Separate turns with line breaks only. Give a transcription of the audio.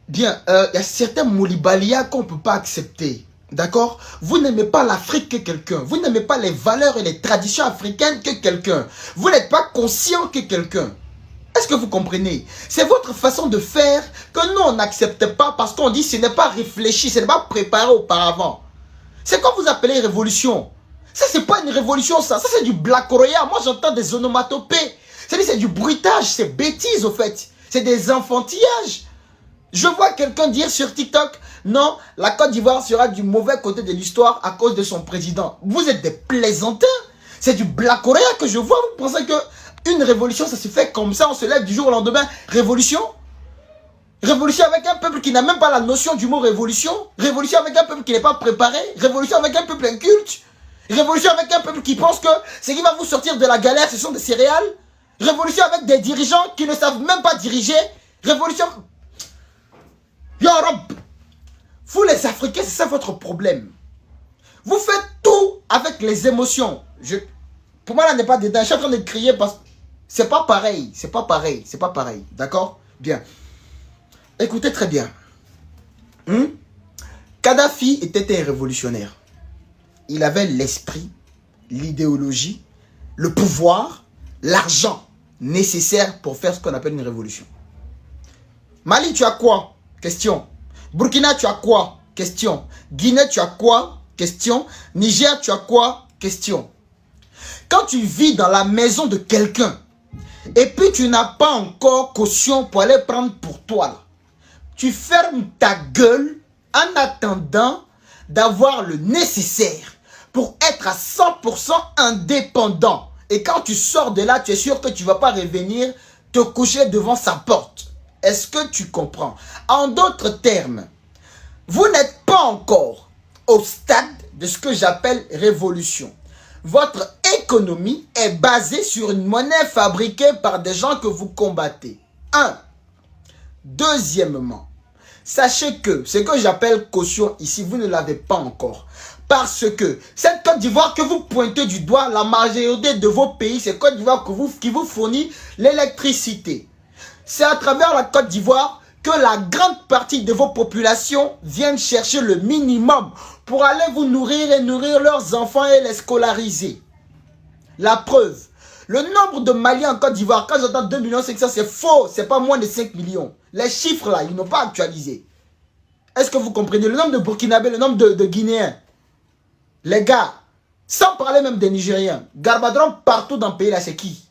Bien, il y a certains Moulibalia qu'on ne peut pas accepter. D'accord? Vous n'aimez pas l'Afrique que quelqu'un. Vous n'aimez pas les valeurs et les traditions africaines que quelqu'un. Vous n'êtes pas conscient que quelqu'un. Est-ce que vous comprenez? C'est votre façon de faire que nous, on n'accepte pas parce qu'on dit que ce n'est pas réfléchi, ce n'est pas préparé auparavant. C'est quoi vous appelez révolution? Ça, c'est pas une révolution, ça. Ça, c'est du Black Royal. Moi, j'entends des onomatopées. C'est du bruitage, c'est bêtise, au fait. C'est des enfantillages. Je vois quelqu'un dire sur TikTok, non, la Côte d'Ivoire sera du mauvais côté de l'histoire à cause de son président. Vous êtes des plaisantins. C'est du Black Royal que je vois. Vous pensez que une révolution, ça se fait comme ça, on se lève du jour au lendemain. Révolution? Révolution avec un peuple qui n'a même pas la notion du mot révolution. Révolution avec un peuple qui n'est pas préparé. Révolution avec un peuple inculte. Révolution avec un peuple qui pense que ce qui va vous sortir de la galère, ce sont des céréales. Révolution avec des dirigeants qui ne savent même pas diriger. Révolution... Europe. Vous les Africains, c'est ça votre problème. Vous faites tout avec les émotions. Pour moi, là, n'est pas dedans. Je suis en train de crier parce que c'est pas pareil. C'est pas pareil. C'est pas pareil. D'accord? Bien. Écoutez très bien. Kadhafi était un révolutionnaire. Il avait l'esprit, l'idéologie, le pouvoir, l'argent nécessaire pour faire ce qu'on appelle une révolution. Mali, tu as quoi? Question. Burkina, tu as quoi? Question. Guinée, tu as quoi? Question. Niger, tu as quoi? Question. Quand tu vis dans la maison de quelqu'un et puis tu n'as pas encore caution pour aller prendre pour toi, là, tu fermes ta gueule en attendant d'avoir le nécessaire pour être à 100% indépendant. Et quand tu sors de là, tu es sûr que tu ne vas pas revenir te coucher devant sa porte. Est-ce que tu comprends? En d'autres termes, vous n'êtes pas encore au stade de ce que j'appelle révolution. Votre économie est basée sur une monnaie fabriquée par des gens que vous combattez. Deuxièmement, sachez que ce que j'appelle caution ici, vous ne l'avez pas encore. Parce que cette Côte d'Ivoire que vous pointez du doigt, la majorité de vos pays, c'est Côte d'Ivoire qui vous fournit l'électricité. C'est à travers la Côte d'Ivoire que la grande partie de vos populations viennent chercher le minimum pour aller vous nourrir et nourrir leurs enfants et les scolariser. La preuve, le nombre de Maliens en Côte d'Ivoire, quand j'entends 2 millions 500, c'est faux, c'est pas moins de 5 millions. Les chiffres là, ils n'ont pas actualisé. Est-ce que vous comprenez? Le nombre de Burkinabés, le nombre de Guinéens, les gars, sans parler même des Nigériens, Garbadron partout dans le pays là, c'est qui?